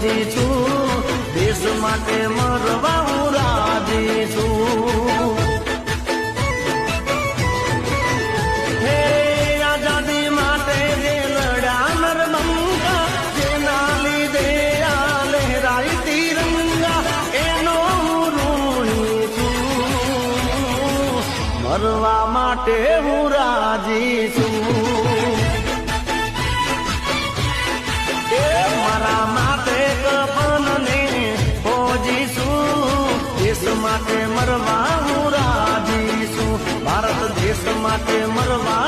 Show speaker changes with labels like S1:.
S1: ફોજી છું, દેશ માટે મરવા હું રાજી છું. હે આઝાદી માટે જે લડ્યા નરબંકા, જેના લીધે આ લહેરાઈ તિરંગા, એનો હું ઋણી છું. મરવા માટે હું રાજી છું. મારા માટે કફન ને ફોજી છું, દેશ માટે મરવા હું રાજી છું. ભારત દેશ માટે મરવા